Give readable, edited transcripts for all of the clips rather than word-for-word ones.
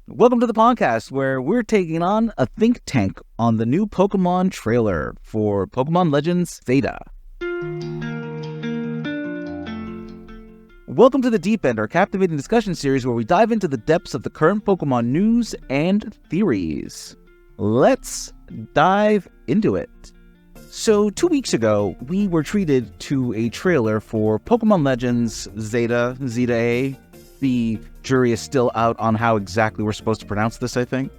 Welcome to the podcast where we're taking on a think tank on the new Pokemon trailer for Pokémon Legends Z-A. Welcome to the Deep End, our captivating discussion series where we dive into the depths of the current Pokemon news and theories. Let's dive into it. So 2 weeks ago, we were treated to a trailer for Pokémon Legends Z-A. The jury is still out on how exactly we're supposed to pronounce this, I think.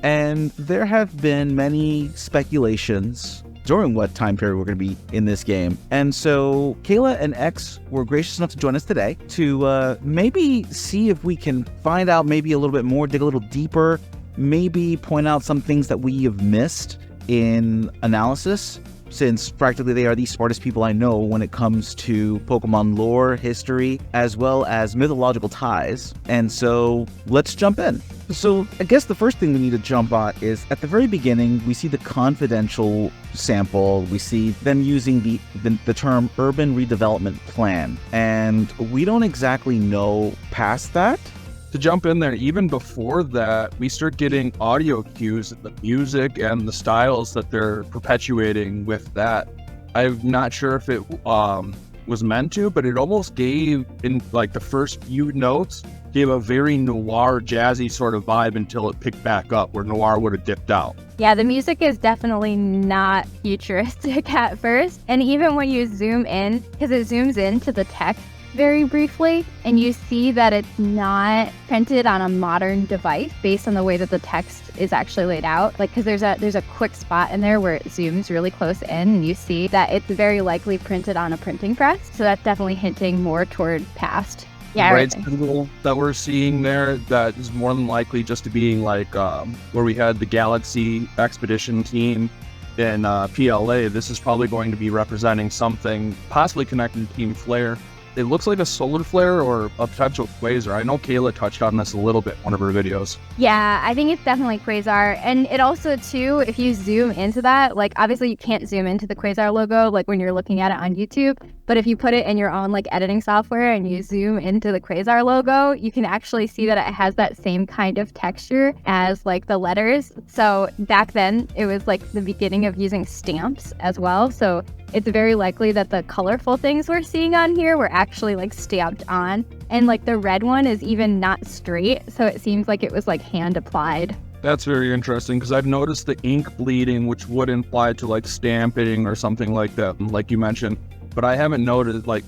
And there have been many speculations during what time period we're going to be in this game. And so Cayla and X were gracious enough to join us today to maybe see if we can find out maybe a little bit more, dig a little deeper, maybe point out some things that we have missed in analysis, since practically they are the smartest people I know when it comes to Pokemon lore, history, as well as mythological ties. And so let's jump in. So I guess the first thing we need to jump on is at the very beginning, we see the confidential sample. We see them using the term urban redevelopment plan. And we don't exactly know past that. To jump in there, even before that, we start getting audio cues of the music and the styles that they're perpetuating with that. I'm not sure if it was meant to, but it almost gave, in like the first few notes, gave a very noir, jazzy sort of vibe until it picked back up where noir would have dipped out. Yeah, the music is definitely not futuristic at first. And even when you zoom in, because it zooms into the text very briefly, and you see that it's not printed on a modern device based on the way that the text is actually laid out. Like, because there's a quick spot in there where it zooms really close in, and you see that it's very likely printed on a printing press. So that's definitely hinting more toward past. Yeah, right. Symbol that we're seeing there, that is more than likely just to being like where we had the Galaxy Expedition team in PLA. This is probably going to be representing something possibly connected to Team Flare. It looks like a solar flare or a potential quasar. I know Cayla touched on this a little bit in one of her videos. Yeah, I think it's definitely quasar. And it also, too, if you zoom into that, like, obviously you can't zoom into the quasar logo, like, when you're looking at it on YouTube. But if you put it in your own, like, editing software and you zoom into the quasar logo, you can actually see that it has that same kind of texture as, like, the letters. So back then, it was, like, the beginning of using stamps as well. So it's very likely that the colorful things we're seeing on here were actually like stamped on. And like the red one is even not straight. So it seems like it was like hand applied. That's very interesting because I've noticed the ink bleeding, which would imply to like stamping or something like that, like you mentioned. But I haven't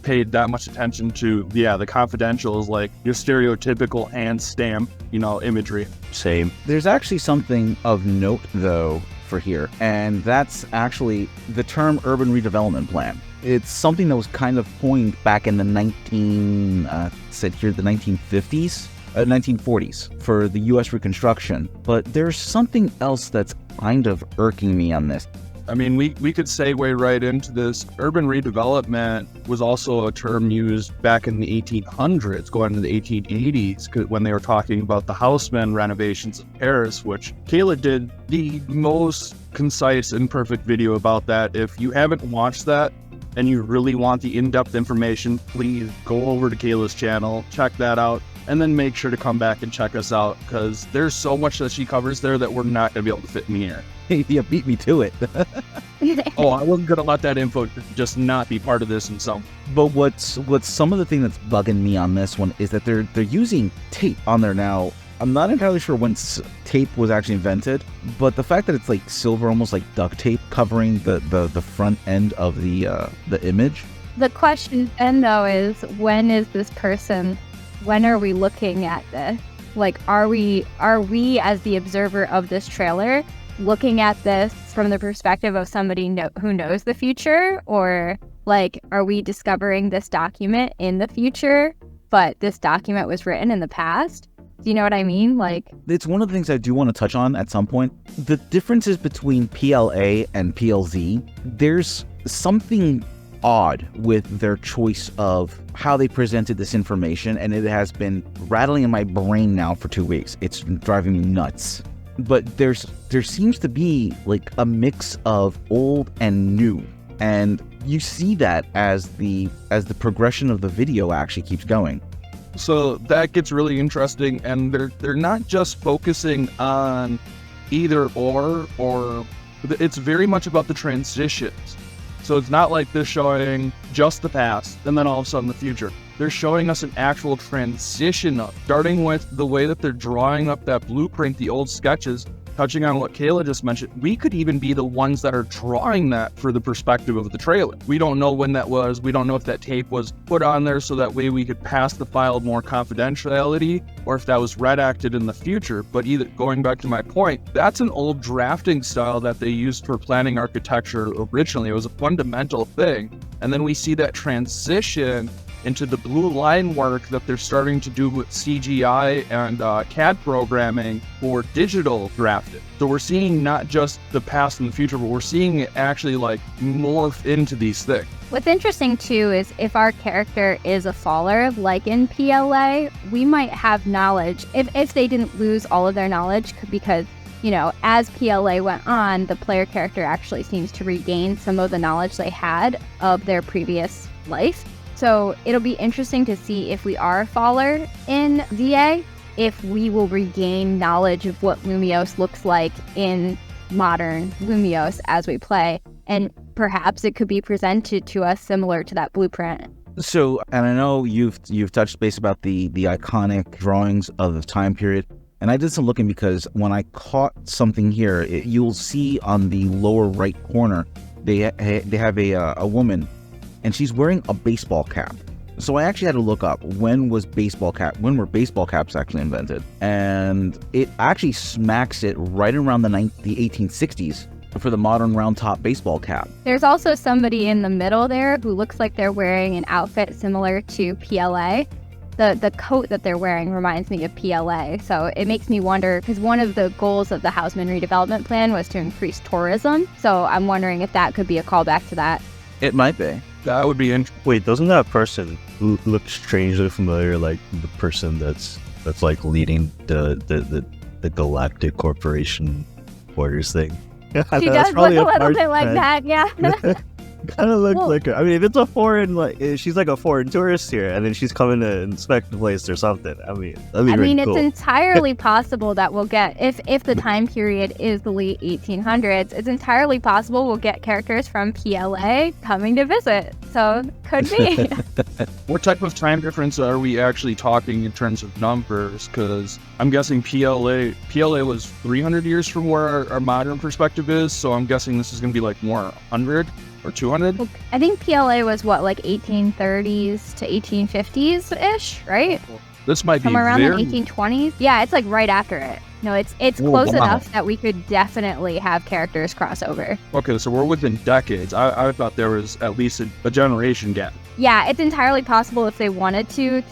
paid that much attention to, the confidential is like your stereotypical hand stamp, imagery. Same. There's actually something of note though for here, and that's actually the term urban redevelopment plan. It's something that was kind of coined back in the 1950s, 1940s for the U.S. Reconstruction. But there's something else that's kind of irking me on this. I mean, we could segue right into this. Urban redevelopment was also a term used back in the 1800s, going into the 1880s, when they were talking about the Haussmann renovations in Paris, which Cayla did the most concise and perfect video about that. If you haven't watched that and you really want the in-depth information, please go over to Cayla's channel, check that out, and then make sure to come back and check us out, because there's so much that she covers there that we're not going to be able to fit in here. Yeah, beat me to it. Oh, I wasn't going to let that info just not be part of this and so. But what's some of the thing that's bugging me on this one is that they're using tape on there now. I'm not entirely sure when tape was actually invented, but the fact that it's like silver, almost like duct tape, covering the front end of the image. The question then, though, is when is this person? When are we looking at this? Like, are we as the observer of this trailer looking at this from the perspective of somebody who knows the future? Or like, are we discovering this document in the future, but this document was written in the past? Do you know what I mean? Like, it's one of the things I do want to touch on at some point. The differences between PLA and PLZ, there's something odd with their choice of how they presented this information, and it has been rattling in my brain now for 2 weeks. It's driving me nuts. But there seems to be like a mix of old and new, and you see that as the progression of the video actually keeps going. So that gets really interesting, and they're not just focusing on either or it's very much about the transitions. So it's not like they're showing just the past and then all of a sudden the future. They're showing us an actual transition of, starting with the way that they're drawing up that blueprint, the old sketches, touching on what Cayla just mentioned. We could even be the ones that are drawing that for the perspective of the trailer. We don't know when that was. We don't know if that tape was put on there so that way we could pass the file more confidentiality, or if that was redacted in the future. But either, going back to my point, that's an old drafting style that they used for planning architecture originally. It was a fundamental thing. And then we see that transition into the blue line work that they're starting to do with CGI and CAD programming for digital drafting. So we're seeing not just the past and the future, but we're seeing it actually like morph into these things. What's interesting too is if our character is a faller, like in PLA, we might have knowledge, if they didn't lose all of their knowledge, because as PLA went on, the player character actually seems to regain some of the knowledge they had of their previous life. So it'll be interesting to see if we are a faller in Z-A, if we will regain knowledge of what Lumiose looks like in modern Lumiose as we play. And perhaps it could be presented to us similar to that blueprint. So, and I know you've touched base about the iconic drawings of the time period. And I did some looking because when I caught something here, you'll see on the lower right corner, they have a woman, and she's wearing a baseball cap. So I actually had to look up when were baseball caps actually invented, and it actually smacks it right around the 1860s for the modern round top baseball cap. There's also somebody in the middle there who looks like they're wearing an outfit similar to PLA. The coat that they're wearing reminds me of PLA, so it makes me wonder, because one of the goals of the Houseman redevelopment plan was to increase tourism, so I'm wondering if that could be a callback to that. It might be. That would be interesting. Wait, doesn't that person look strangely familiar, like the person that's like leading the Galactic Corporation orders thing? She does look a little bit like that, yeah. Kind of looks like her. I mean, if it's a foreign, like she's like a foreign tourist here, and then she's coming to inspect the place or something. I mean, it's cool. entirely possible that we'll get, if the time period is the late 1800s, it's entirely possible we'll get characters from PLA coming to visit. So, could be. What type of time difference are we actually talking in terms of numbers? Because I'm guessing PLA was 300 years from where our modern perspective is, so I'm guessing this is going to be like more 100 or 200? Well, I think PLA was like 1830s to 1850s-ish, right? This might somewhere be around the 1820s. Yeah, it's like right after it. No, it's close enough that we could definitely have characters cross over. Okay, so we're within decades. I thought there was at least a generation gap. Yeah, it's entirely possible if they wanted to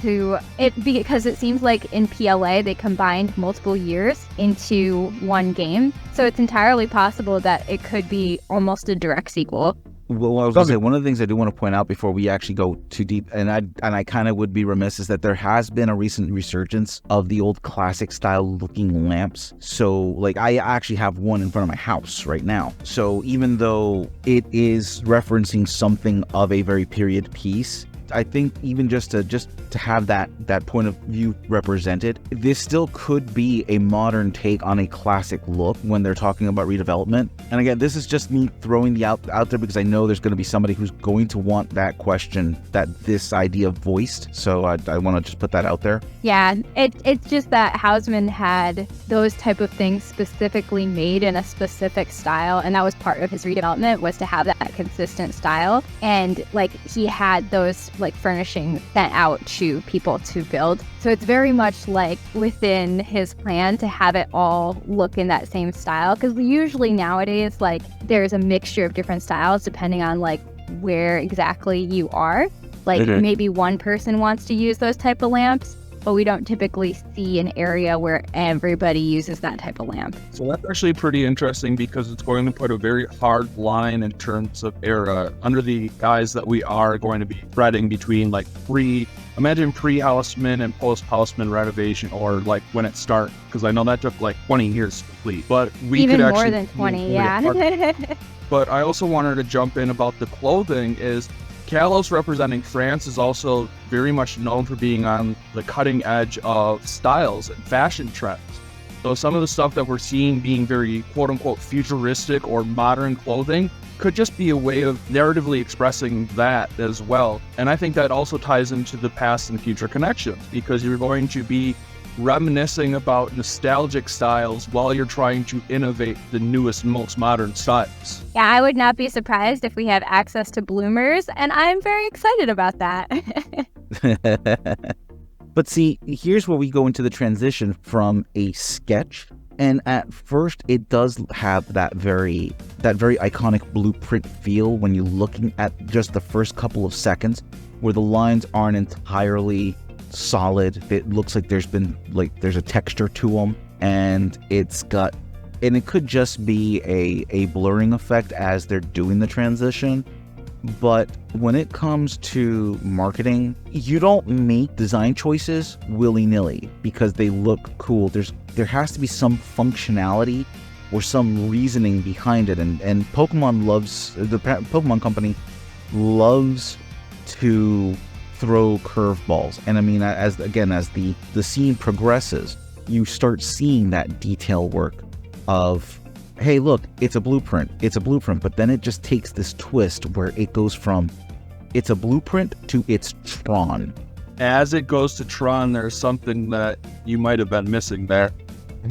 because it seems like in PLA they combined multiple years into one game. So it's entirely possible that it could be almost a direct sequel. Well, I was going to say, one of the things I do want to point out before we actually go too deep, and I kind of would be remiss, is that there has been a recent resurgence of the old classic style looking lamps. So, like, I actually have one in front of my house right now. So even though it is referencing something of a very period piece, I think even just to have that point of view represented, this still could be a modern take on a classic look when they're talking about redevelopment. And again, this is just me throwing the out there because I know there's going to be somebody who's going to want that question, this idea voiced. So I want to just put that out there. Yeah, it's just that Houseman had those type of things specifically made in a specific style, and that was part of his redevelopment, was to have that consistent style. And like he had those like furnishing sent out to people to build. So it's very much like within his plan to have it all look in that same style, because usually nowadays like there's a mixture of different styles depending on like where exactly you are. Like maybe one person wants to use those type of lamps, but we don't typically see an area where everybody uses that type of lamp. So that's actually pretty interesting because it's going to put a very hard line in terms of era under the guise that we are going to be threading between like pre-Houseman and post-Houseman renovation, or like when it started, because I know that took like 20 years to complete. But we even could actually more than 20, yeah. But I also wanted to jump in about the clothing is Kalos, representing France, is also very much known for being on the cutting edge of styles and fashion trends. So some of the stuff that we're seeing being very quote-unquote futuristic or modern clothing could just be a way of narratively expressing that as well. And I think that also ties into the past and future connections, because you're going to be reminiscing about nostalgic styles while you're trying to innovate the newest, most modern styles. Yeah, I would not be surprised if we have access to bloomers, and I'm very excited about that. But see, here's where we go into the transition from a sketch. And at first, it does have that very iconic blueprint feel when you're looking at just the first couple of seconds, where the lines aren't entirely solid. It looks like there's a texture to them, and it could just be a blurring effect as they're doing the transition. But when it comes to marketing, you don't make design choices willy-nilly because they look cool. There has to be some functionality or some reasoning behind it, and the Pokemon company loves to throw curveballs. And I mean, as the scene progresses, you start seeing that detail work of, hey, look, it's a blueprint, but then it just takes this twist where it goes from it's a blueprint to it's Tron. As it goes to Tron, there's something that you might have been missing there.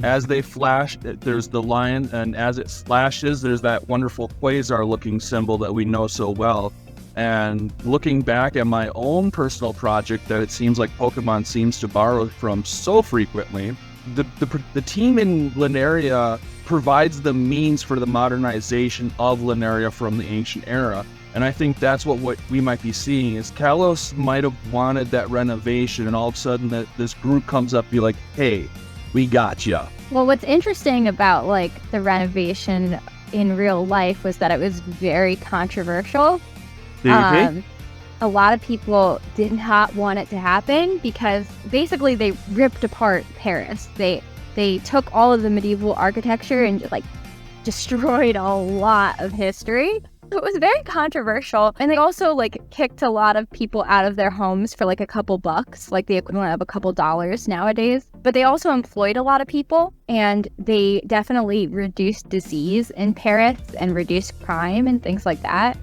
As they flash, there's the line, and as it flashes, there's that wonderful quasar-looking symbol that we know so well. And looking back at my own personal project that it seems like Pokemon seems to borrow from so frequently, the team in Lineria provides the means for the modernization of Lineria from the ancient era. And I think that's what we might be seeing is Kalos might have wanted that renovation, and all of a sudden that this group comes up and be like, hey, we got ya. Well, what's interesting about like the renovation in real life was that it was very controversial. A lot of people did not want it to happen because basically they ripped apart Paris. They took all of the medieval architecture and just, like, destroyed a lot of history. It was very controversial. And they also like kicked a lot of people out of their homes for like a couple bucks, like the equivalent of a couple dollars nowadays. But they also employed a lot of people, and they definitely reduced disease in Paris and reduced crime and things like that.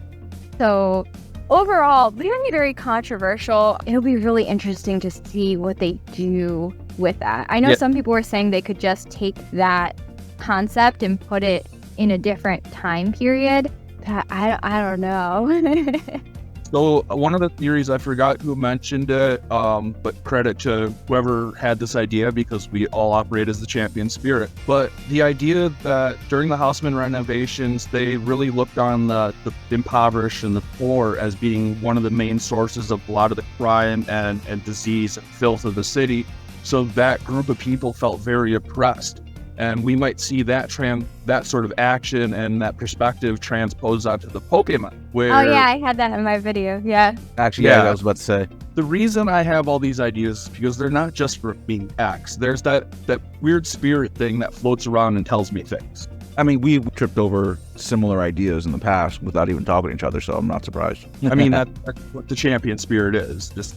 So overall, very, very controversial. It'll be really interesting to see what they do with that. I know some people were saying they could just take that concept and put it in a different time period. But I don't know. So one of the theories, I forgot who mentioned it, but credit to whoever had this idea, because we all operate as the champion spirit. But the idea that during the Houseman renovations, they really looked on the impoverished and the poor as being one of the main sources of a lot of the crime and disease and filth of the city. So that group of people felt very oppressed. And we might see that sort of action and that perspective transposed onto the Pokemon. Where, oh yeah, I had that in my video. Yeah. Actually, yeah, I was about to say. The reason I have all these ideas is because they're not just for being X. There's that weird spirit thing that floats around and tells me things. I mean, we've tripped over similar ideas in the past without even talking to each other, so I'm not surprised. I mean, that's what the champion spirit is. Just,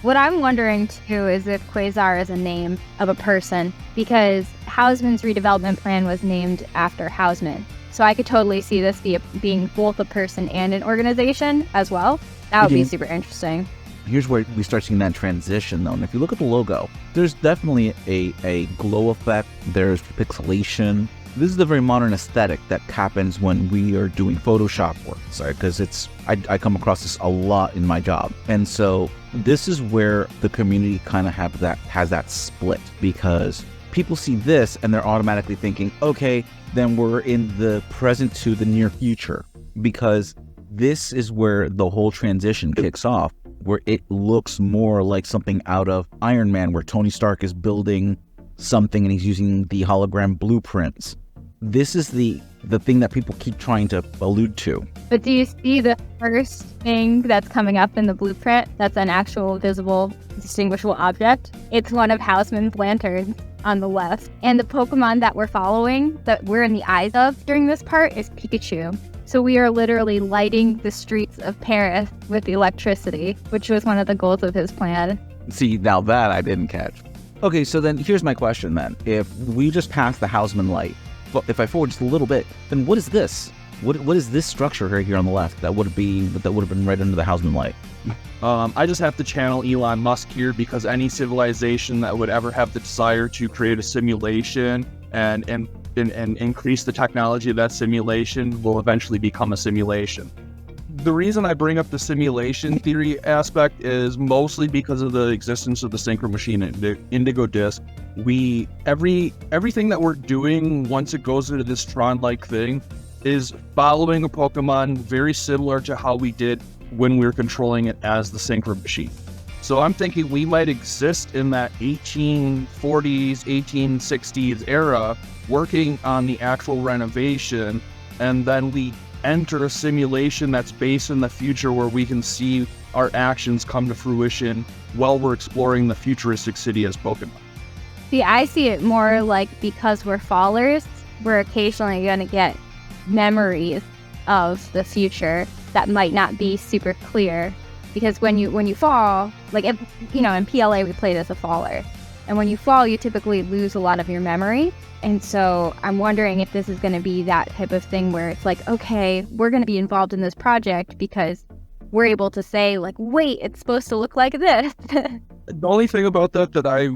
What I'm wondering, too, is if Quasar is a name of a person, because Houseman's redevelopment plan was named after Houseman. So I could totally see this being both a person and an organization as well. That would be super interesting. Here's where we start seeing that transition, though. And if you look at the logo, there's definitely a glow effect. There's pixelation. This is the very modern aesthetic that happens when we are doing Photoshop work, sorry, because I come across this a lot in my job. And so this is where the community kind of has that split, because people see this and they're automatically thinking, okay, then we're in the present to the near future, because this is where the whole transition kicks off, where it looks more like something out of Iron Man, where Tony Stark is building something and he's using the hologram blueprints. This is the thing that people keep trying to allude to. But do you see the first thing that's coming up in the blueprint that's an actual visible, distinguishable object? It's one of Houseman's lanterns on the left. And the Pokemon that we're following, that we're in the eyes of during this part, is Pikachu. So we are literally lighting the streets of Paris with electricity, which was one of the goals of his plan. See, now that I didn't catch. Okay, so then here's my question then. If we just passed the Houseman light, but if I forward just a little bit, then what is this? What is this structure right here on the left that would have been right under the Houseman light? I just have to channel Elon Musk here, because any civilization that would ever have the desire to create a simulation and increase the technology of that simulation will eventually become a simulation. The reason I bring up the simulation theory aspect is mostly because of the existence of the Synchro Machine Indigo Disk. Everything that we're doing once it goes into this Tron-like thing is following a Pokemon very similar to how we did when we were controlling it as the Synchro Machine. So I'm thinking we might exist in that 1840s, 1860s era, working on the actual renovation, and then we enter a simulation that's based in the future where we can see our actions come to fruition while we're exploring the futuristic city as Pokemon. See, I see it more like because we're fallers, we're occasionally going to get memories of the future that might not be super clear. Because when you fall, like, if, in PLA we played as a faller. And when you fall, you typically lose a lot of your memory. And so I'm wondering if this is going to be that type of thing where it's like, okay, we're going to be involved in this project because we're able to say, like, wait, it's supposed to look like this. The only thing about that I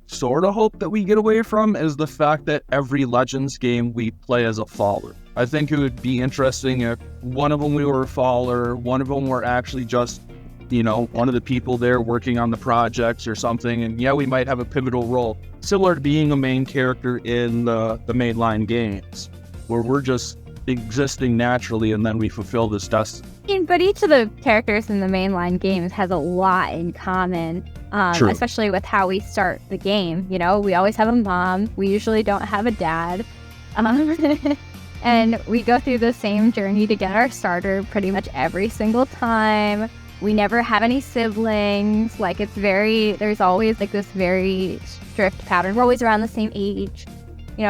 sort of hope that we get away from is the fact that every Legends game we play as a faller. I think it would be interesting if one of them we were a faller, one of them were actually just, one of the people there working on the projects or something. And yeah, we might have a pivotal role, similar to being a main character in the mainline games, where we're just existing naturally and then we fulfill this destiny. But each of the characters in the mainline games has a lot in common, especially with how we start the game. We always have a mom. We usually don't have a dad. And we go through the same journey to get our starter pretty much every single time. We never have any siblings. Like, there's always like this very strict pattern. We're always around the same age.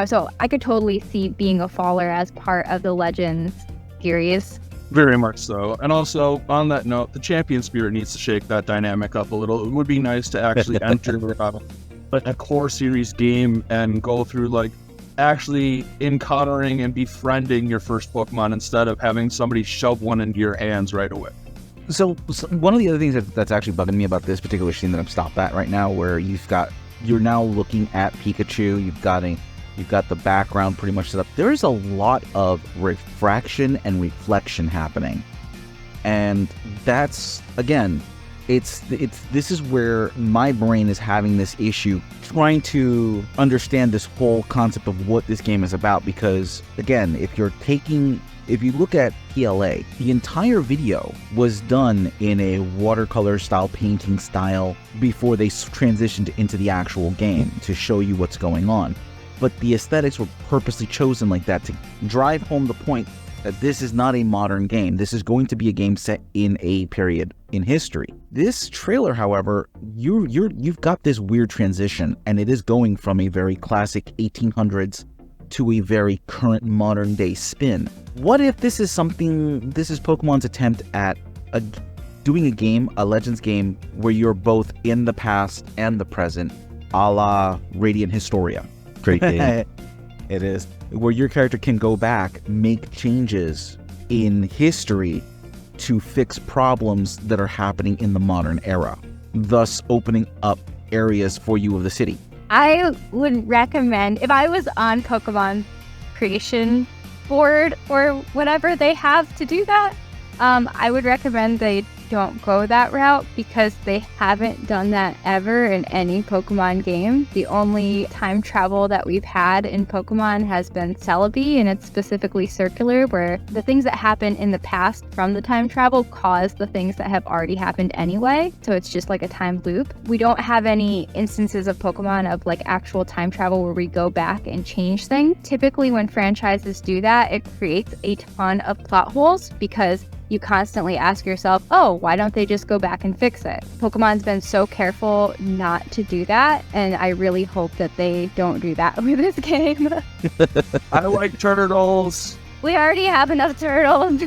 So I could totally see being a faller as part of the Legends series. Very much so. And also, on that note, the champion spirit needs to shake that dynamic up a little. It would be nice to actually enter a core series game and go through, like, actually encountering and befriending your first Pokemon instead of having somebody shove one into your hands right away. So one of the other things that's actually bugging me about this particular scene that I'm stopped at right now, where you're now looking at Pikachu, you've got the background pretty much set up. There is a lot of refraction and reflection happening, and that's, again, it's this is where my brain is having this issue trying to understand this whole concept of what this game is about. Because again, if you look at PLA, the entire video was done in a watercolor style painting style before they transitioned into the actual game to show you what's going on. But the aesthetics were purposely chosen like that to drive home the point that this is not a modern game. This is going to be a game set in a period in history. This trailer, however, you've got this weird transition, and it is going from a very classic 1800s to a very current modern day spin. What if this is Pokemon's attempt at doing a Legends game where you're both in the past and the present, a la Radiant Historia? Great game. It is. Where your character can go back, make changes in history to fix problems that are happening in the modern era, thus opening up areas for you of the city. I would recommend, if I was on Pokemon creation board or whatever they have to do that, I would recommend they don't go that route, because they haven't done that ever in any Pokemon game. The only time travel that we've had in Pokemon has been Celebi, and it's specifically circular, where the things that happen in the past from the time travel cause the things that have already happened anyway. So it's just like a time loop. We don't have any instances of Pokemon of like actual time travel where we go back and change things. Typically when franchises do that, it creates a ton of plot holes, because you constantly ask yourself, oh, why don't they just go back and fix it? Pokemon's been so careful not to do that, and I really hope that they don't do that with this game. I like turtles. We already have enough turtles.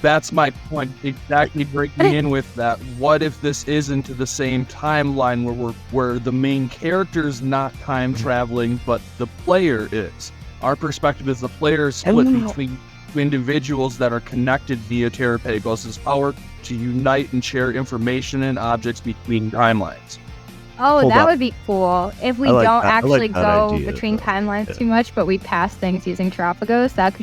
That's my point. Exactly, breaking in with that. What if this isn't the same timeline where the main character's not time traveling, but the player is? Our perspective is the player is split between individuals that are connected via Terrapagos' power to unite and share information and objects between timelines. Oh, that would be cool. If we don't actually go idea, between timelines too much, but we pass things using Terrapagos, that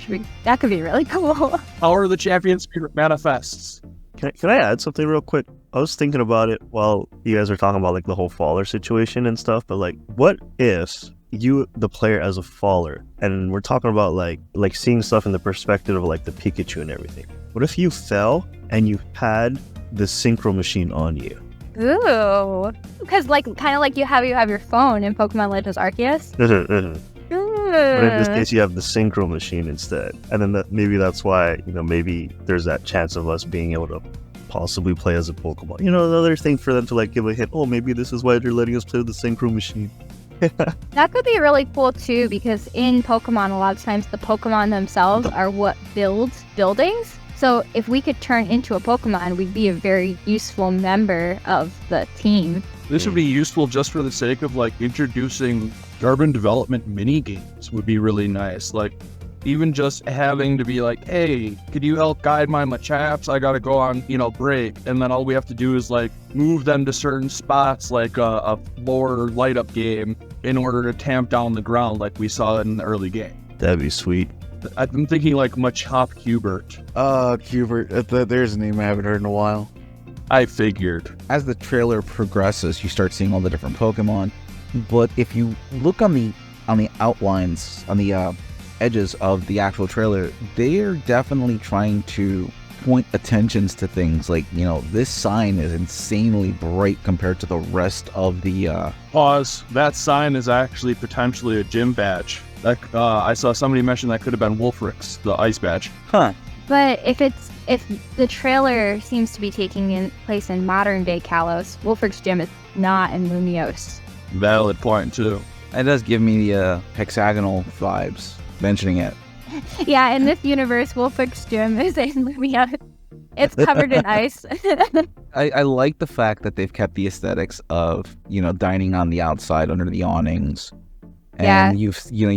could be really cool. Power of the champion spirit manifests. Can I add something real quick? I was thinking about it while you guys are talking about like the whole faller situation and stuff, but like, what if you, the player, as a faller, and we're talking about like seeing stuff in the perspective of like the Pikachu and everything. What if you fell and you had the synchro machine on you? Ooh, because kind of like you have your phone in Pokemon Legends Arceus. But in this case, you have the synchro machine instead, and then maybe that's why maybe there's that chance of us being able to possibly play as a Pokemon. Another thing for them to like give a hint. Oh, maybe this is why they're letting us play with the synchro machine. That could be really cool too, because in Pokemon, a lot of times the Pokemon themselves are what builds buildings. So if we could turn into a Pokemon, we'd be a very useful member of the team. This would be useful just for the sake of like introducing urban development mini games would be really nice. Like even just having to be like, hey, could you help guide my Machaps? I gotta go on, break. And then all we have to do is like move them to certain spots, like a floor light up game in order to tamp down the ground like we saw in the early game. That'd be sweet. I'm thinking like Machop Hubert. Hubert, there's a name I haven't heard in a while. I figured. As the trailer progresses, you start seeing all the different Pokemon. But if you look on the outlines, on the edges of the actual trailer, they're definitely trying to point attentions to things like, this sign is insanely bright compared to the rest of the Pause. That sign is actually potentially a gym badge. I saw somebody mention that could have been Wolfrix, the ice badge. Huh. But if the trailer seems to be taking place in modern day Kalos, Wolfric's gym is not in Lumiose. Valid point too. That does give me the hexagonal vibes, mentioning it. Yeah, in this universe, Wolfric's gym is in Lumiose. It's covered in ice. I like the fact that they've kept the aesthetics of, dining on the outside under the awnings. And you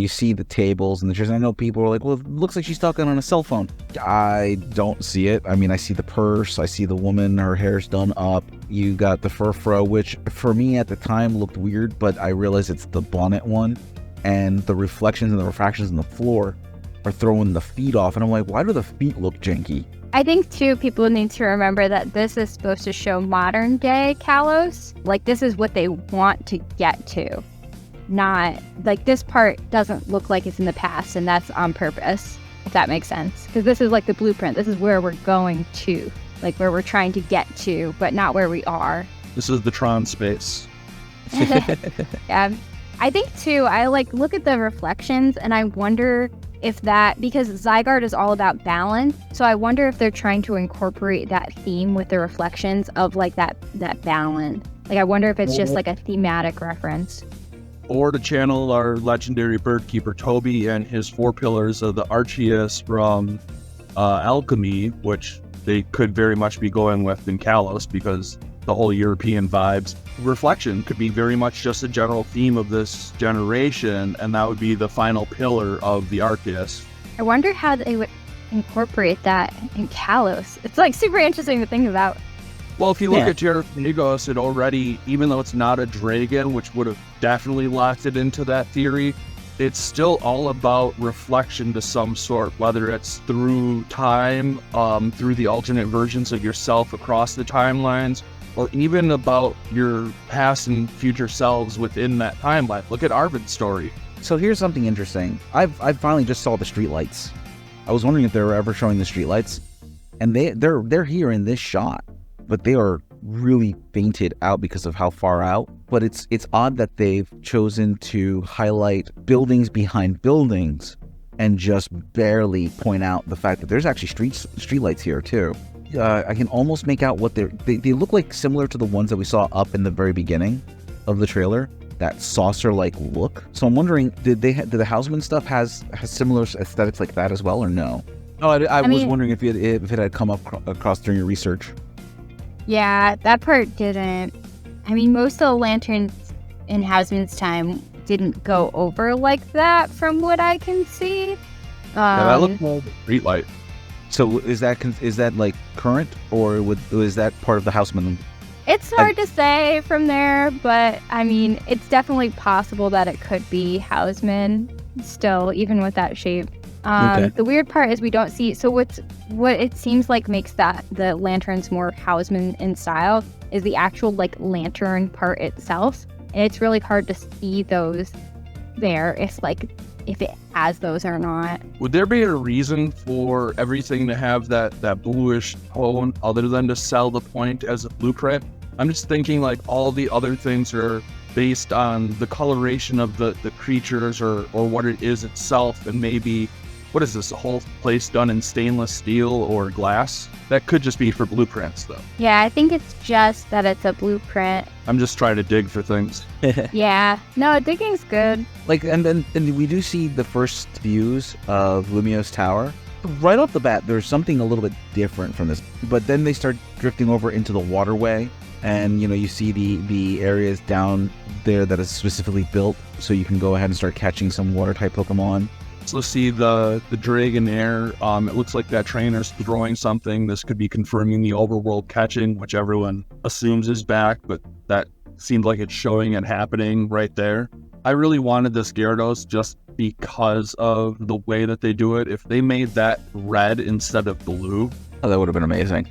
see the tables and the chairs. I know people are like, well, it looks like she's talking on a cell phone. I don't see it. I mean, I see the purse. I see the woman, her hair's done up. You got the fro, which for me at the time looked weird, but I realize it's the bonnet one. And the reflections and the refractions in the floor are throwing the feet off. And I'm like, why do the feet look janky? I think, too, people need to remember that this is supposed to show modern day Kalos. Like, this is what they want to get to. Not like this part doesn't look like it's in the past, and that's on purpose, if that makes sense, because this is like the blueprint. This is where we're going to, like where we're trying to get to, but not where we are. This is the Tron space. Yeah, I think too, I look at the reflections and I wonder if that, because Zygarde is all about balance, so I wonder if they're trying to incorporate that theme with the reflections of like that balance. Like I wonder if it's just like a thematic reference. Or to channel our legendary bird keeper Toby and his 4 pillars of the Arceus from Alchemy, which they could very much be going with in Kalos because the whole European vibes. Reflection could be very much just a general theme of this generation, and that would be the final pillar of the Arceus. I wonder how they would incorporate that in Kalos. It's like super interesting to think about. Well, if you look at Terrapagos, it already, even though it's not a dragon, which would have definitely locked it into that theory, it's still all about reflection to some sort, whether it's through time, through the alternate versions of yourself across the timelines, or even about your past and future selves within that timeline. Look at Arvin's story. So here's something interesting. I finally just saw the streetlights. I was wondering if they were ever showing the streetlights, and they're here in this shot. But they are really fainted out because of how far out. But it's odd that they've chosen to highlight buildings behind buildings and just barely point out the fact that there's actually streetlights here too. I can almost make out what they look like, similar to the ones that we saw up in the very beginning of the trailer. that saucer-like look. So I'm wondering, did the Hausman stuff has similar aesthetics like that as well, or no? Oh, I was wondering if it had come across during your research. Yeah, that part didn't. I mean, most of the lanterns in Hausman's time didn't go over like that, from what I can see. Yeah, that looked more street light. So is that like current, or is that part of the Hausman? It's hard to say from there, but I mean, it's definitely possible that it could be Hausman still, even with that shape. Okay. The weird part is we don't see. So what it seems like makes the lanterns more Hausman in style is the actual like lantern part itself, and it's really hard to see those there. If it has those or not. Would there be a reason for everything to have that bluish tone other than to sell the point as a blueprint? I'm just thinking like all the other things are based on the coloration of the creatures or what it is itself, and maybe, what is this, a whole place done in stainless steel or glass? That could just be for blueprints though. Yeah, I think it's just that it's a blueprint. I'm just trying to dig for things. Yeah, no, digging's good. Like, and we do see the first views of Lumio's tower. Right off the bat, there's something a little bit different from this, but then they start drifting over into the waterway, and you see the areas down there that is specifically built so you can go ahead and start catching some water type Pokemon. So see the Dragonair, it looks like that trainer's throwing something. This could be confirming the overworld catching, which everyone assumes is back, but that seemed like it's showing it happening right there. I really wanted this Gyarados just because of the way that they do it. If they made that red instead of blue, Oh, that would have been amazing.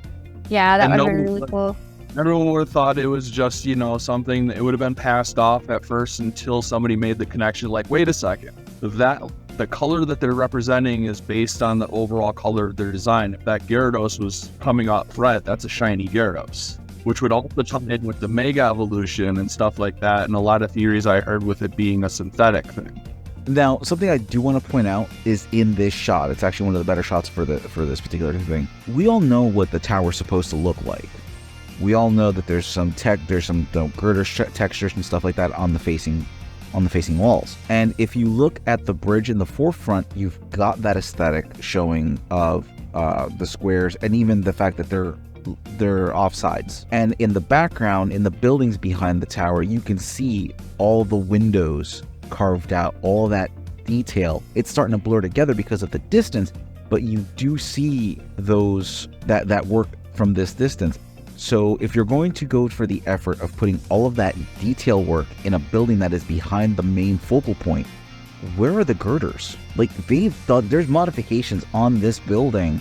Yeah, that And would no- be really cool. everyone would have thought it was just, something that it would have been passed off at first until somebody made the connection, like, wait a second, the color that they're representing is based on the overall color of their design. If that Gyarados was coming off red, that's a shiny Gyarados, which would also come in with the Mega Evolution and stuff like that, and a lot of theories I heard with it being a synthetic thing. Now, something I do want to point out is in this shot. It's actually one of the better shots for this particular thing. We all know what the tower's supposed to look like. We all know that there's some girder textures and stuff like that on the facing walls. And if you look at the bridge in the forefront, you've got that aesthetic showing of the squares, and even the fact that they're offsides. And in the background, in the buildings behind the tower, you can see all the windows carved out, all that detail. It's starting to blur together because of the distance, but you do see that work from this distance. So if you're going to go for the effort of putting all of that detail work in a building that is behind the main focal point, where are the girders? Like, there's modifications on this building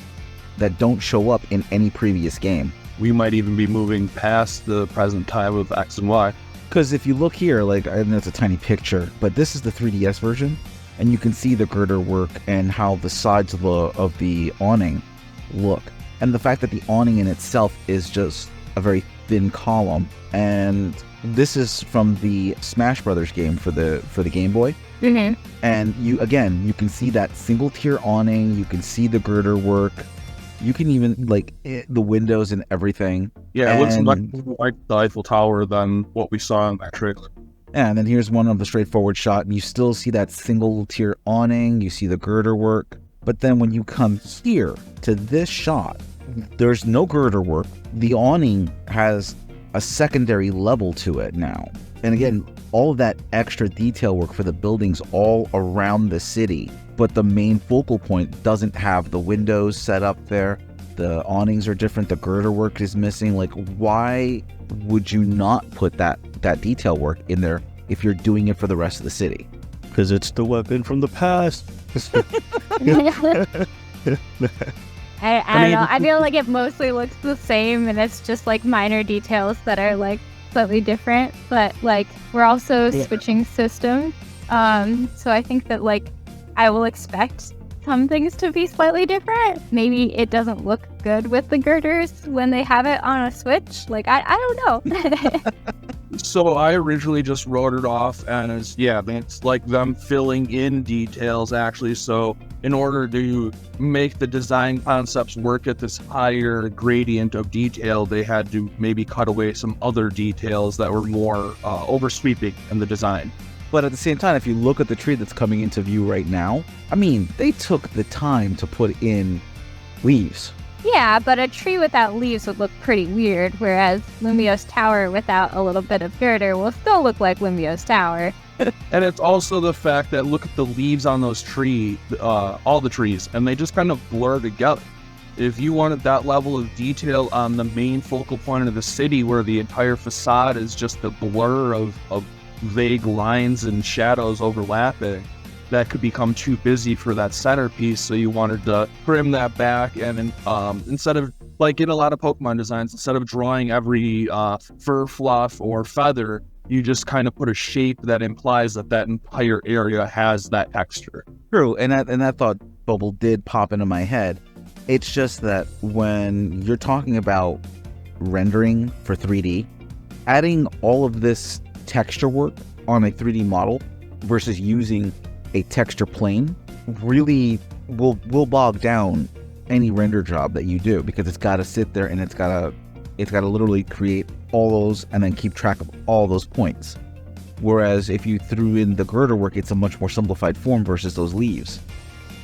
that don't show up in any previous game. We might even be moving past the present time of X and Y. Because if you look here, like, I know it's a tiny picture, but this is the 3DS version, and you can see the girder work and how the sides of the awning look. And the fact that the awning in itself is just a very thin column. And this is from the Smash Brothers game for the Game Boy. Mm-hmm. And you can see that single tier awning, you can see the girder work, you can even, like, the windows and everything. Yeah, it looks And- much more like the Eiffel Tower than what we saw in that trailer. And then here's one of the straightforward shot, and you still see that single tier awning, you see the girder work. But then when you come here to this shot, there's no girder work. The awning has a secondary level to it now. And again, all of that extra detail work for the buildings all around the city. But the main focal point doesn't have the windows set up there. The awnings are different. The girder work is missing. Like, why would you not put that detail work in there if you're doing it for the rest of the city? Because it's the weapon from the past. I don't know. I feel like it mostly looks the same, and it's just like minor details that are like slightly different. But like, we're also switching systems, so I think that like I will expect some things to be slightly different. Maybe it doesn't look good with the girders when they have it on a Switch. Like, I don't know. So I originally just wrote it off as, yeah, it's like them filling in details actually. So in order to make the design concepts work at this higher gradient of detail, they had to maybe cut away some other details that were more oversweeping in the design. But at the same time, if you look at the tree that's coming into view right now, I mean, they took the time to put in leaves. Yeah, but a tree without leaves would look pretty weird, whereas Lumiose Tower without a little bit of girder will still look like Lumiose Tower. And it's also the fact that look at the leaves on those trees, all the trees, and they just kind of blur together. If you wanted that level of detail on the main focal point of the city where the entire facade is just a blur of vague lines and shadows overlapping, that could become too busy for that centerpiece, so you wanted to trim that back, and instead of, like in a lot of Pokemon designs, instead of drawing every fur fluff or feather, you just kind of put a shape that implies that that entire area has that texture. True, and that thought bubble did pop into my head. It's just that when you're talking about rendering for 3D, adding all of this texture work on a 3D model versus using a texture plane really will bog down any render job that you do, because it's got to sit there and it's got to literally create all those and then keep track of all those points. Whereas if you threw in the girder work, it's a much more simplified form versus those leaves.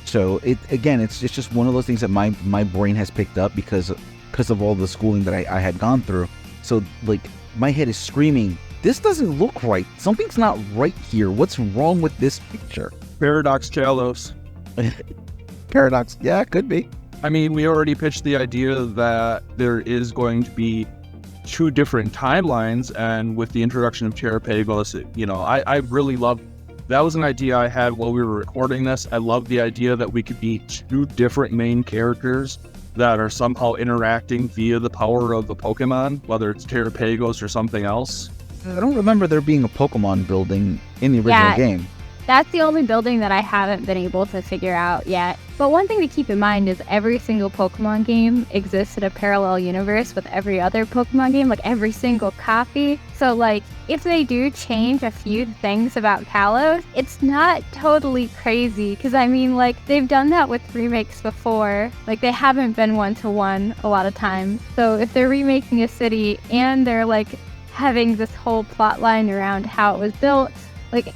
So it's just one of those things that my brain has picked up because of all the schooling that I had gone through. So like my head is screaming, this doesn't look right. Something's not right here. What's wrong with this picture? Paradox Kalos. Paradox, yeah, could be. I mean, we already pitched the idea that there is going to be 2 different timelines, and with the introduction of Terrapagos, I really love. That was an idea I had while we were recording this. I love the idea that we could be 2 different main characters that are somehow interacting via the power of the Pokemon, whether it's Terrapagos or something else. I don't remember there being a Pokemon building in the original game. That's the only building that I haven't been able to figure out yet. But one thing to keep in mind is every single Pokemon game exists in a parallel universe with every other Pokemon game, like every single copy. So like, if they do change a few things about Kalos, it's not totally crazy. Because I mean, like, they've done that with remakes before. Like, they haven't been one-to-one a lot of times. So if they're remaking a city and they're like having this whole plot line around how it was built, like,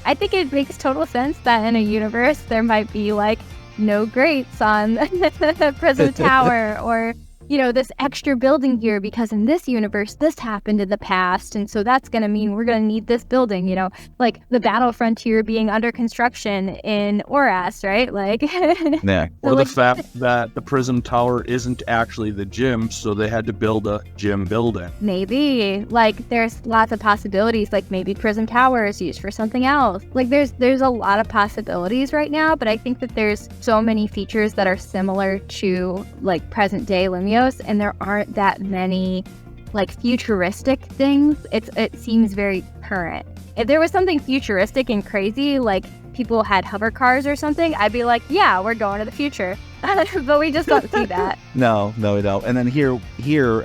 I think it makes total sense that in a universe there might be like no grates on the Prism Tower, or this extra building here because in this universe this happened in the past, and so that's going to mean we're going to need this building, like the Battle Frontier being under construction in Oras, right? Like, yeah. Or the fact that the Prism Tower isn't actually the gym, so they had to build a gym building. Maybe, like, there's lots of possibilities, like maybe Prism Tower is used for something else. Like, there's a lot of possibilities right now, but I think that there's so many features that are similar to like present day Lumia, and there aren't that many like futuristic things. It seems very current. If there was something futuristic and crazy, like people had hover cars or something, I'd be like, yeah, we're going to the future. But we just don't see that. No, we don't. And then here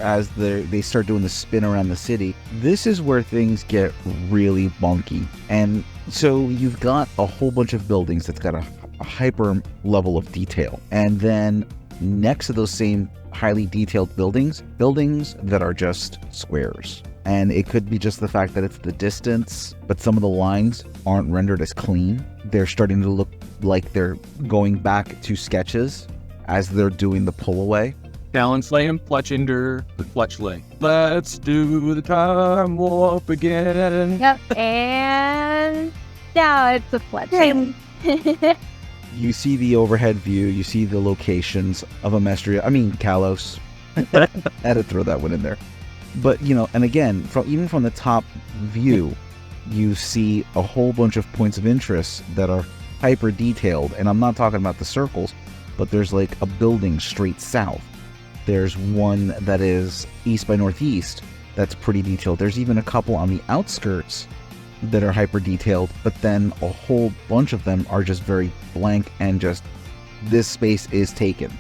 as they start doing the spin around the city, this is where things get really bonky. And so you've got a whole bunch of buildings that's got a hyper level of detail, and then next to those same highly detailed buildings that are just squares. And it could be just the fact that it's the distance, but some of the lines aren't rendered as clean. They're starting to look like they're going back to sketches as they're doing the pull away. Talonflame, Fletchinder, Fletchling. Let's do the time warp again. Yep, and now it's a Fletchling. You see the overhead view, you see the locations of Kalos. I had to throw that one in there. But, and again, even from the top view, you see a whole bunch of points of interest that are hyper detailed. And I'm not talking about the circles, but there's like a building straight south. There's one that is east by northeast that's pretty detailed. There's even a couple on the outskirts that are hyper detailed, but then a whole bunch of them are just very blank and just this space is taken.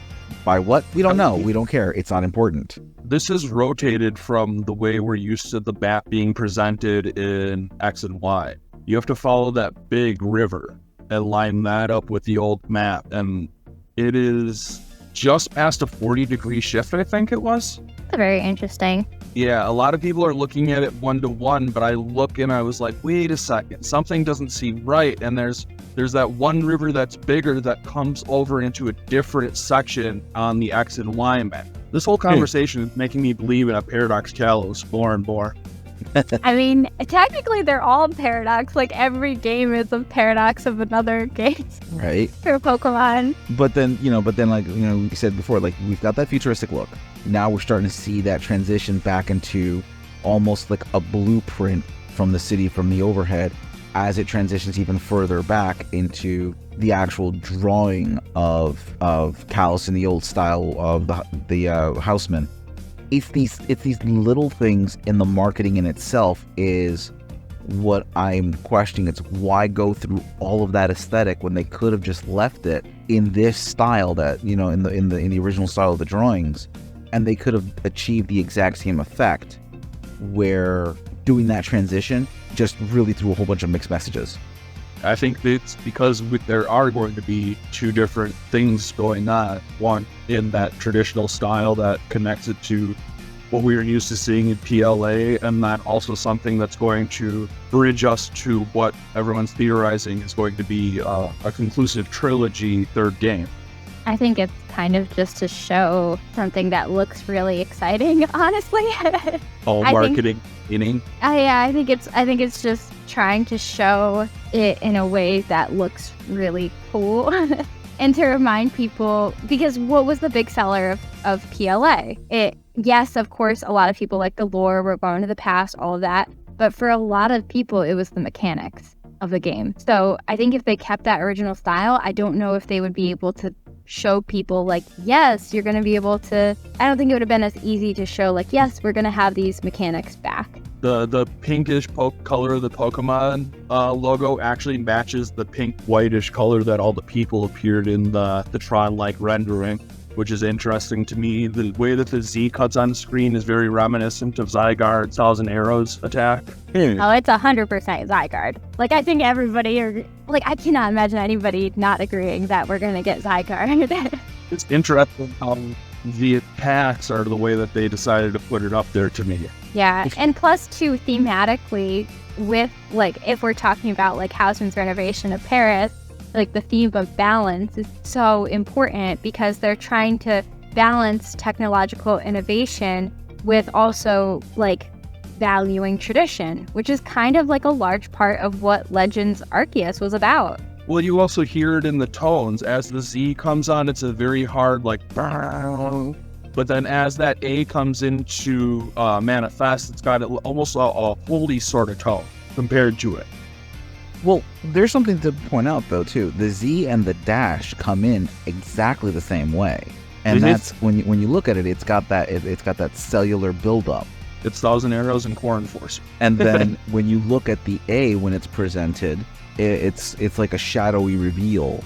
By what? We don't know. We don't care. It's not important. This is rotated from the way we're used to the map being presented in X and Y. You have to follow that big river and line that up with the old map. And it is just past a 40-degree shift, I think it was. That's very interesting. Yeah, a lot of people are looking at it 1-to-1, but I look and I was like, wait a second, something doesn't seem right. And there's that one river that's bigger that comes over into a different section on the X and Y map. This whole conversation is making me believe in a Paradox Kalos more and more. I mean, technically they're all paradox. Like every game is a paradox of another game. Right. For Pokemon. But then, like, you said before, like, we've got that futuristic look. Now we're starting to see that transition back into almost like a blueprint from the city, from the overhead, as it transitions even further back into the actual drawing of Kalos in the old style of the Houseman. It's these little things in the marketing in itself is what I'm questioning. It's why go through all of that aesthetic when they could have just left it in this style that, in the original style of the drawings, and they could have achieved the exact same effect where doing that transition just really threw a whole bunch of mixed messages. I think it's because there are going to be two different things going on. One in that traditional style that connects it to what we are used to seeing in PLA, and then also something that's going to bridge us to what everyone's theorizing is going to be a conclusive trilogy third game. I think it's kind of just to show something that looks really exciting, honestly. All marketing meaning. Yeah, I think it's just trying to show it in a way that looks really cool. And to remind people, because what was the big seller of PLA? Yes, of course, a lot of people like the lore, we're going to the past, all of that. But for a lot of people, it was the mechanics of the game. So I think if they kept that original style, I don't know if they would be able to show people like, yes, you're going to be able to. I don't think it would have been as easy to show like, yes, we're going to have these mechanics back. The pinkish color of the Pokemon logo actually matches the pink whitish color that all the people appeared in the Tron-like rendering, which is interesting to me. The way that the Z cuts on screen is very reminiscent of Zygarde's Thousand Arrows attack. Oh, it's 100% Zygarde. Like, I think everybody, I cannot imagine anybody not agreeing that we're going to get Zygarde. It's interesting how the attacks are the way that they decided to put it up there to me. Yeah, and plus, too, thematically, with, if we're talking about, Houseman's renovation of Paris, the theme of balance is so important because they're trying to balance technological innovation with also, valuing tradition, which is kind of a large part of what Legends Arceus was about. Well, you also hear it in the tones. As the Z comes on, it's a very hard, but then as that A comes into manifest, it's got almost a holy sort of tone compared to it. Well, there's something to point out, though, too. The Z and the dash come in exactly the same way. And that's, when you look at it, it's got that cellular buildup. It's Thousand Arrows and Core Enforcer. And then when you look at the A when it's presented, it's like a shadowy reveal,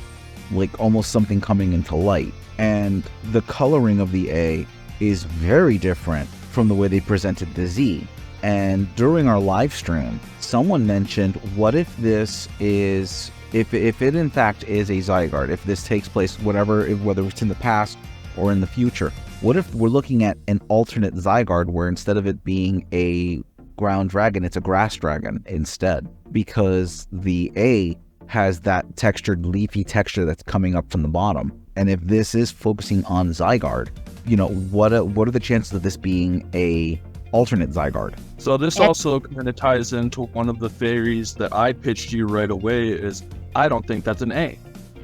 like almost something coming into light. And the coloring of the A is very different from the way they presented the Z. And during our live stream, someone mentioned, what if this is, if it in fact is a Zygarde, if this takes place, whether it's in the past or in the future, what if we're looking at an alternate Zygarde where instead of it being a ground dragon, it's a grass dragon instead? Because the A has that textured, leafy texture that's coming up from the bottom. And if this is focusing on Zygarde, what are the chances of this being a alternate Zygarde? So this also kind of ties into one of the theories that I pitched you right away is I don't think that's an A.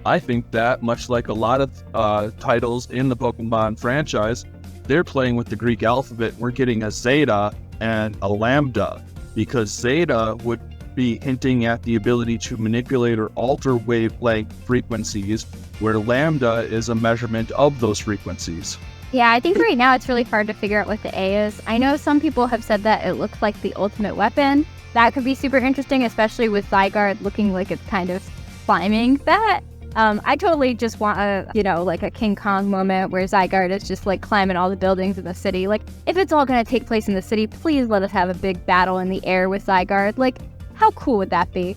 I think that, much like a lot of titles in the Pokemon franchise, they're playing with the Greek alphabet. We're getting a Zeta and a Lambda, because Zeta would be hinting at the ability to manipulate or alter wavelength frequencies, where Lambda is a measurement of those frequencies. Yeah, I think right now it's really hard to figure out what the A is. I know some people have said that it looks like the ultimate weapon. That could be super interesting, especially with Zygarde looking like it's kind of climbing that. I totally just want like a King Kong moment where Zygarde is just like climbing all the buildings in the city. Like, if it's all gonna take place in the city, please let us have a big battle in the air with Zygarde. Like, how cool would that be?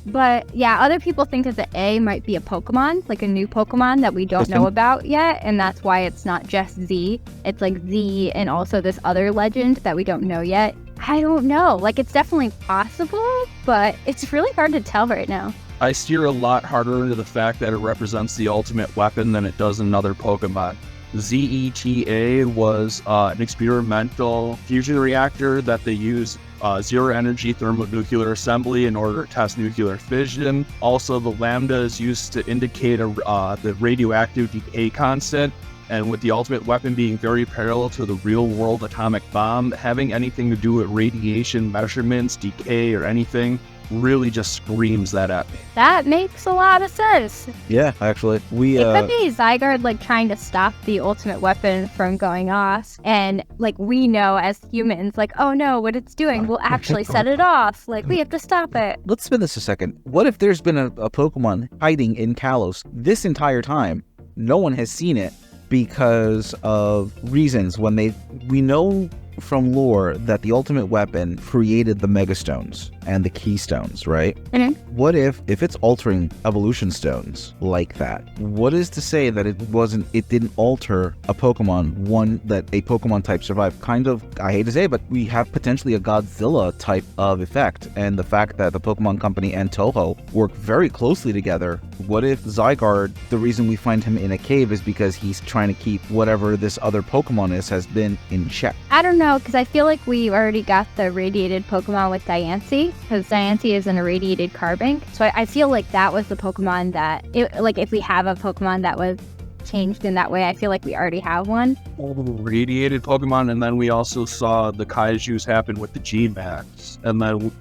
But yeah, other people think that the A might be a Pokemon, like a new Pokemon that we don't know about yet, and that's why it's not just Z. It's like Z and also this other legend that we don't know yet. I don't know. Like, it's definitely possible, but it's really hard to tell right now. I steer a lot harder into the fact that it represents the ultimate weapon than it does another Pokemon. Z-A was an experimental fusion reactor that they use zero-energy thermonuclear assembly in order to test nuclear fission. Also, the lambda is used to indicate the radioactive decay constant. And with the ultimate weapon being very parallel to the real-world atomic bomb, having anything to do with radiation measurements, decay, or anything really just screams that at me. That makes a lot of sense. Yeah, actually. It could be Zygarde like trying to stop the ultimate weapon from going off, and like we know as humans, like, oh no, what it's doing will actually set it off. Like, we have to stop it. Let's spin this a second. What if there's been a Pokemon hiding in Kalos this entire time? No one has seen it because of reasons. We know from lore that the ultimate weapon created the Megastones and the Keystones, right? Mm-hmm. What if it's altering evolution stones like that? What is to say that it didn't alter a Pokemon, that a Pokemon type survived? Kind of, I hate to say it, but we have potentially a Godzilla type of effect, and the fact that the Pokemon Company and Toho work very closely together. What if Zygarde, the reason we find him in a cave is because he's trying to keep whatever this other Pokemon has been in check? I don't know, because I feel like we already got the radiated Pokemon with Diancie, because Diancie is an irradiated Carbink. So I feel like that was the Pokemon that, if we have a Pokemon that was changed in that way, I feel like we already have one. Radiated Pokemon, and then we also saw the Kaijus happen with the G-Max. And then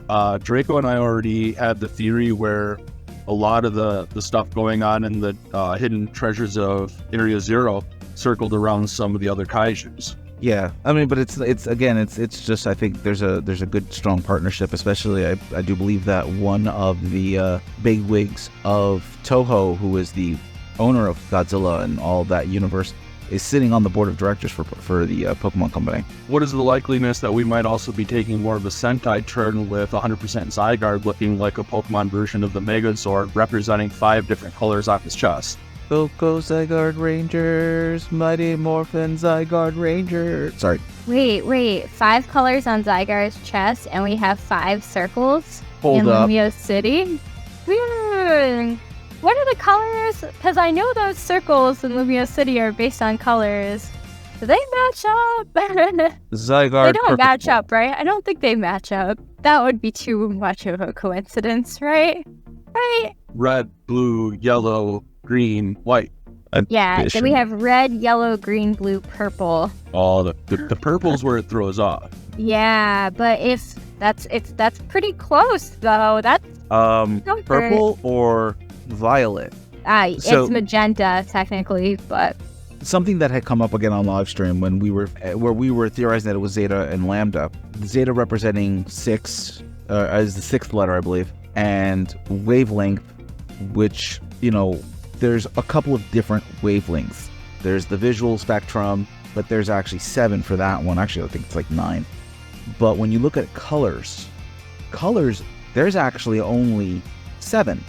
Draco and I already had the theory where a lot of the stuff going on in the hidden treasures of Area Zero circled around some of the other Kaijus. Yeah, I mean, but it's just, I think there's a good strong partnership. Especially, I do believe that one of the big wigs of Toho, who is the owner of Godzilla and all that universe, is sitting on the board of directors for the Pokemon Company. What is the likeliness that we might also be taking more of a Sentai turn with 100% Zygarde looking like a Pokemon version of the Megazord, representing 5 different colors on his chest? Go Zygarde Rangers, Mighty Morphin Zygarde Rangers. Sorry. Wait. 5 colors on Zygarde's chest, and we have 5 circles in Lumio City? What are the colors? Because I know those circles in Lumio City are based on colors. Do they match up? Zygarde. They don't match up, right? I don't think they match up. That would be too much of a coincidence, right? Right? Red, blue, yellow, green, white. Yeah, then we have red, yellow, green, blue, purple. Oh, the purple's where it throws off. Yeah, but if that's pretty close though. That's purple or violet. It's magenta technically, but something that had come up again on live stream when we were theorizing that it was Zeta and Lambda. Zeta representing 6 as the 6th letter, I believe, and wavelength, which, there's a couple of different wavelengths. There's the visual spectrum, but there's actually 7 for that one. Actually, I think it's like 9. But when you look at colors, there's actually only 7.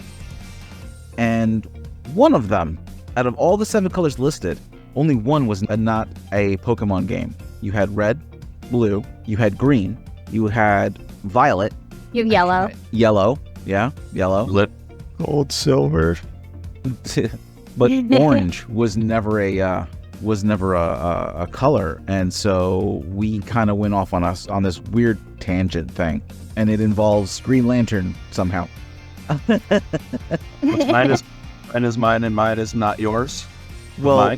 And one of them, out of all the 7 colors listed, only one was not a Pokemon game. You had red, blue, you had green, you had violet. You have yellow. Yellow, yeah, yellow. Lit. Gold, silver. But orange was never a color, and so we kind of went off on this weird tangent thing, and it involves Green Lantern somehow. Mine is mine, and mine is not yours. Well,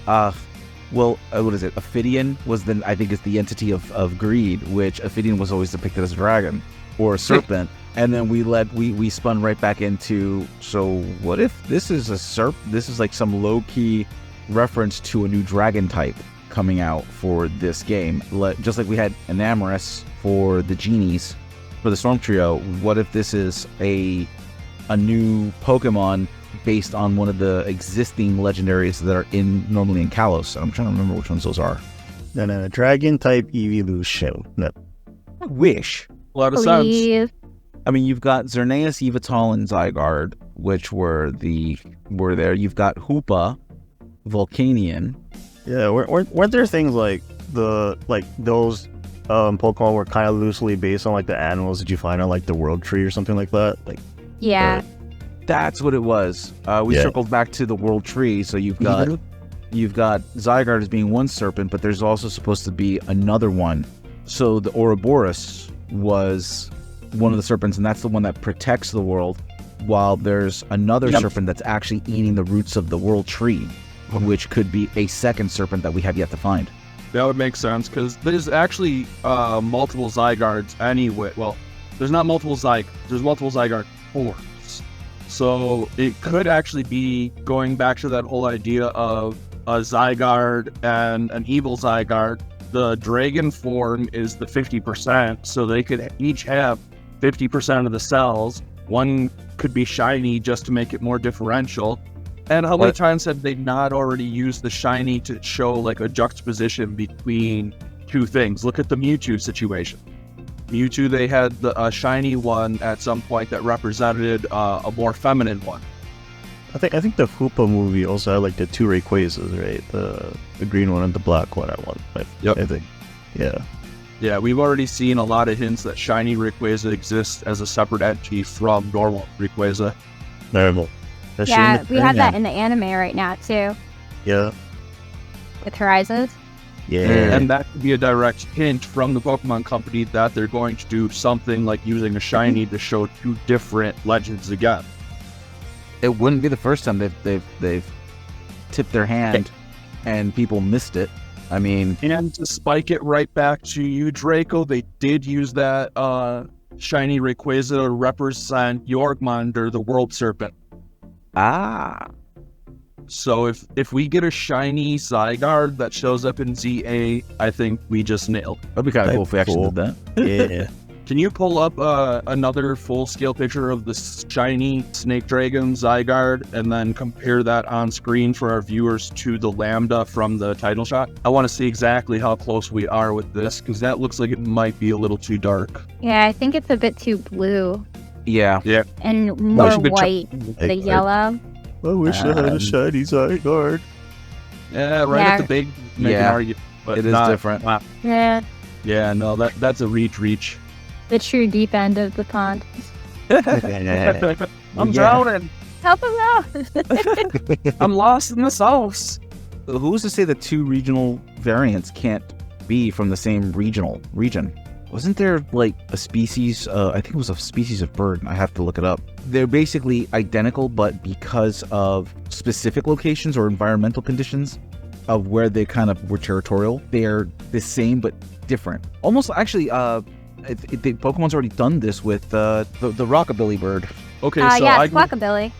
what is it? Ophidian was I think is the entity of greed, which Ophidian was always depicted as a dragon or a serpent. And then we spun right back into, so what if this is this is like some low-key reference to a new dragon type coming out for this game. Just like we had Enamorus for the genies, for the Storm Trio, what if this is a new Pokemon based on one of the existing legendaries that are normally in Kalos. I'm trying to remember which ones those are. No, dragon type evolution. No. I wish. A lot of sense. Please. I mean, you've got Xerneas, Yveltal, and Zygarde, which were there. You've got Hoopa, Volcanion. Yeah, weren't there things like those Pokemon were kind of loosely based on like the animals that you find on like the World Tree or something like that? Like, Yeah. That's what it was. We circled back to the World Tree, so you've got Zygarde as being one serpent, but there's also supposed to be another one. So the Ouroboros was one of the serpents, and that's the one that protects the world, while there's another serpent that's actually eating the roots of the World Tree, which could be a second serpent that we have yet to find. That would make sense, because there's actually multiple Zygardes anyway. Well, there's not multiple there's multiple Zygarde forms. So it could actually be going back to that whole idea of a Zygarde and an evil Zygarde. The dragon form is the 50%, so they could each have 50% of the cells. One could be shiny just to make it more differential. And how many times have they not already used the shiny to show like a juxtaposition between two things? Look at the Mewtwo situation. Mewtwo, they had a shiny one at some point that represented a more feminine one. I think the Hoopa movie also had like the two Rayquazas, right? The green one and the black one at one point. Yep. I think. Yeah. Yeah, we've already seen a lot of hints that shiny Rayquaza exists as a separate entity from normal Rayquaza. Normal. Yeah, we have that in the anime right now too. Yeah. With Horizons. Yeah. And that could be a direct hint from the Pokemon Company that they're going to do something like using a shiny to show two different legends again. It wouldn't be the first time they've tipped their hand and people missed it. I mean, and to spike it right back to you, Draco, they did use that shiny Rayquaza to represent Yorgmonder, the World Serpent. So if we get a shiny Zygarde that shows up in Z-A, I think we just nailed. That'd be kind of cool if we actually did that. Yeah. Can you pull up another full-scale picture of the shiny Snake Dragon Zygarde and then compare that on screen for our viewers to the Lambda from the title shot? I want to see exactly how close we are with this, because that looks like it might be a little too dark. Yeah, I think it's a bit too blue. Yeah. And more white. The yellow. I wish I had a shiny Zygarde. Yeah, right at the big make an argument. But it is different. Yeah. Yeah, no, that's a reach. The true deep end of the pond. I'm drowning. Help him out. I'm lost in the sauce. Who's to say the two regional variants can't be from the same region? Wasn't there like a species, I think it was a species of bird, I have to look it up. They're basically identical, but because of specific locations or environmental conditions of where they kind of were territorial, they're the same but different. Almost actually, Pokemon's already done this with the Rockabilly bird. Okay, so yeah, Rockabilly.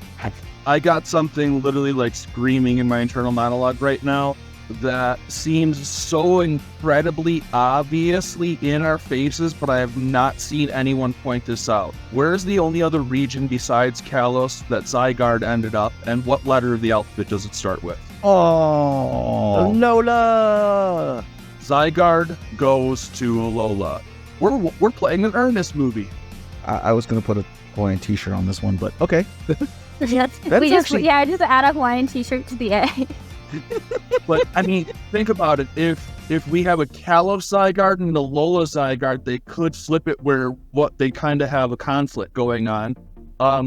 I got something literally like screaming in my internal monologue right now that seems so incredibly obviously in our faces, but I have not seen anyone point this out. Where's the only other region besides Kalos that Zygarde ended up, and what letter of the alphabet does it start with? Oh, Lola! Zygarde goes to Alola. We're playing an Ernest movie. I was going to put a Hawaiian t-shirt on this one, but okay. Just add a Hawaiian t-shirt to the A. But I mean, think about it. If we have a Kalos Zygarde and a Lola Zygarde, they could flip it where they kind of have a conflict going on.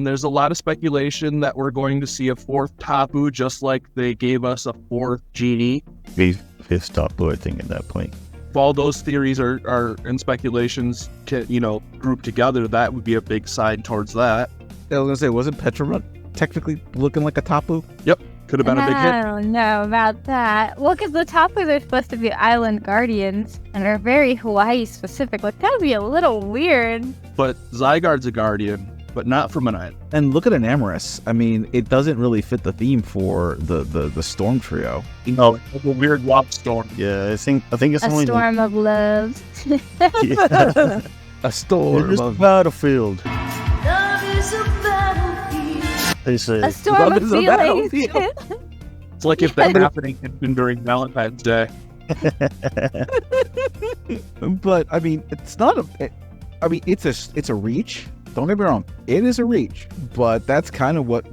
There's a lot of speculation that we're going to see a fourth Tapu, just like they gave us a fourth Genie. Fifth Tapu, I think, at that point. If all those theories are in speculations, grouped together, that would be a big side towards that. I was going to say, wasn't Petromut technically looking like a Tapu? Yep. Could have been a big hit. I don't know about that. Well, because the Tapus are supposed to be island guardians and are very Hawaii specific. Like, that would be a little weird. But Zygarde's a guardian, but not from an island. And look at an Amorous. I mean, it doesn't really fit the theme for the Storm Trio. No, a weird wop storm. Yeah, I think it's A only storm of love. A storm It is of battlefield. Love is a battlefield. It's A a, storm Love of is a feelings. battlefield. It's like if that happening had been during Valentine's Day. But I mean, it's not it's a reach. Don't get me wrong, it is a reach. But that's kind of what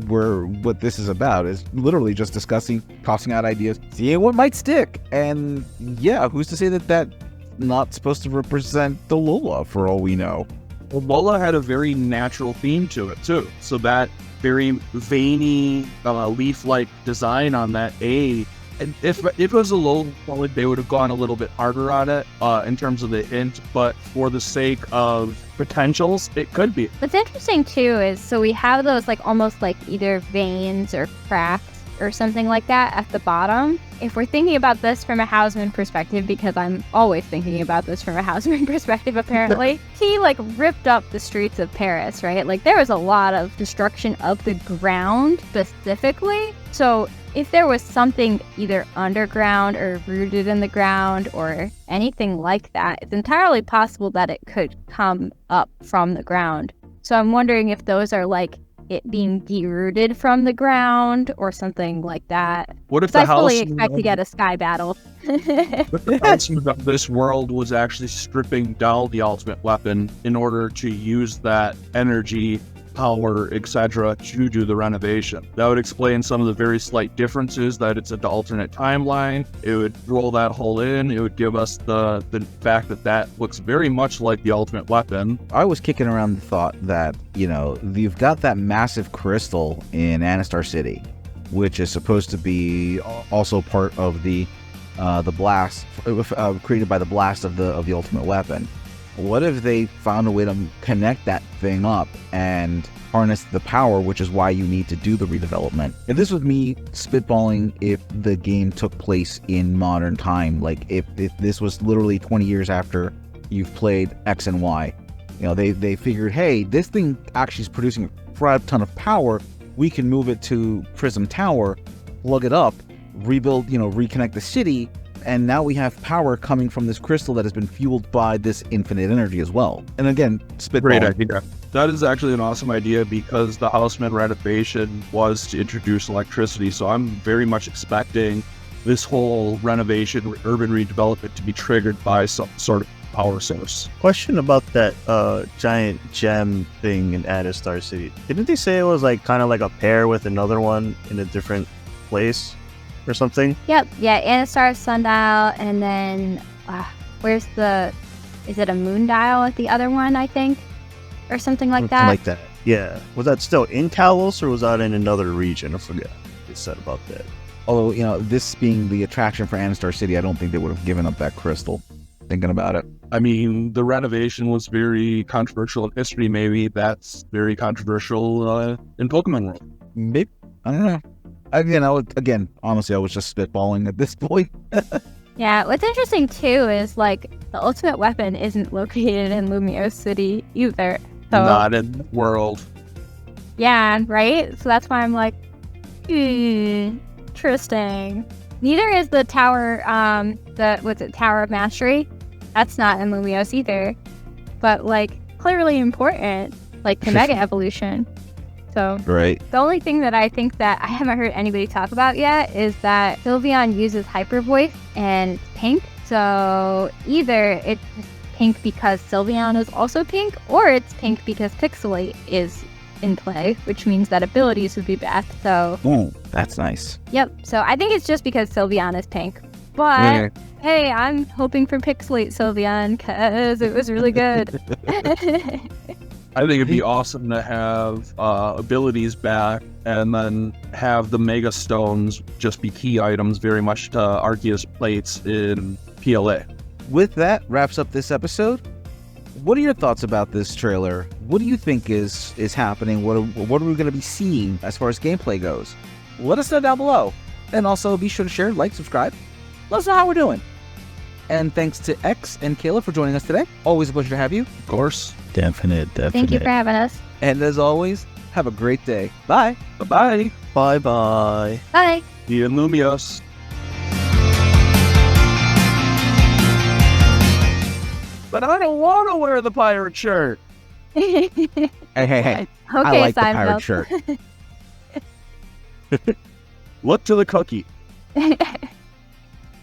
this is about. Is literally just discussing, tossing out ideas, seeing what might stick. And yeah, who's to say that that's not supposed to represent the Lola for all we know? Well, Lola had a very natural theme to it too. So that very veiny, leaf-like design on that A. And if it was a low quality, they would have gone a little bit harder on it in terms of the hint. But for the sake of potentials, it could be. What's interesting too is, so we have those like almost like either veins or cracks or something like that at the bottom. If we're thinking about this from a Houseman perspective, because I'm always thinking about this from a Houseman perspective, apparently, he like ripped up the streets of Paris, right? Like there was a lot of destruction of the ground specifically. So if there was something either underground or rooted in the ground or anything like that, it's entirely possible that it could come up from the ground. So I'm wondering if those are like it being derooted from the ground or something like that. What if So the I fully house expect to get a sky battle. the houseman of this world was actually stripping down the ultimate weapon in order to use that energy, power, etc. to do the renovation? That would explain some of the very slight differences, that it's an alternate timeline. It would roll that hole in. It would give us the fact that looks very much like the ultimate weapon. I was kicking around the thought that, you've got that massive crystal in Anastar City, which is supposed to be also part of the blast created by the blast of the ultimate weapon. What if they found a way to connect that thing up and harness the power, which is why you need to do the redevelopment? And this was me spitballing if the game took place in modern time, like if this was literally 20 years after you've played X and Y. They figured, hey, this thing actually is producing a crap ton of power. We can move it to Prism Tower, plug it up, rebuild, reconnect the city, and now we have power coming from this crystal that has been fueled by this infinite energy as well. And again, spitballing. Great idea. That is actually an awesome idea, because the Houseman renovation was to introduce electricity. So I'm very much expecting this whole renovation, urban redevelopment to be triggered by some sort of power source. question about that giant gem thing in Anastar City. Didn't they say it was like kind of like a pair with another one in a different place or something? Yep, yeah, Anastar Sundial, and then is it a moon dial at the other one, I think? Or something like that? Like that. Yeah. Was that still in Kalos or was that in another region? I forget what they said about that. Although, this being the attraction for Anastar City, I don't think they would have given up that crystal, thinking about it. I mean, the renovation was very controversial in history. Maybe that's very controversial in Pokemon World. Maybe. I don't know. Again, honestly, I was just spitballing at this point. Yeah, what's interesting too is like the ultimate weapon isn't located in Lumiose City either. So, Not in the world. yeah, right? So that's why I'm like, interesting. Neither is the tower, Tower of Mastery? That's not in Lumiose either. But like, clearly important, like to Mega Evolution. So Right. the only thing that I think that I haven't heard anybody talk about yet is that Sylveon uses Hyper Voice and it's pink. So either it's pink because Sylveon is also pink, or it's pink because Pixelate is in play, which means that abilities would be back. So Oh, that's nice. yep. So I think it's just because Sylveon is pink. But Yeah. hey, I'm hoping for Pixelate Sylveon because it was really good. I think it'd be awesome to have abilities back, and then have the Mega Stones just be key items, very much to Arceus plates in PLA. With that, wraps up this episode. What are your thoughts about this trailer? What do you think is happening? What are we going to be seeing as far as gameplay goes? Let us know down below. And also be sure to share, like, subscribe. Let us know how we're doing. And thanks to X and Cayla for joining us today. Always a pleasure to have you. Of course. Definite. Thank you for having us. And as always, have a great day. Bye. Bye-bye. Bye-bye. Bye. See you in Lumiose. But I don't want to wear the pirate shirt. Hey. I Okay, like the pirate Seinfeld. shirt. Look to the cookie.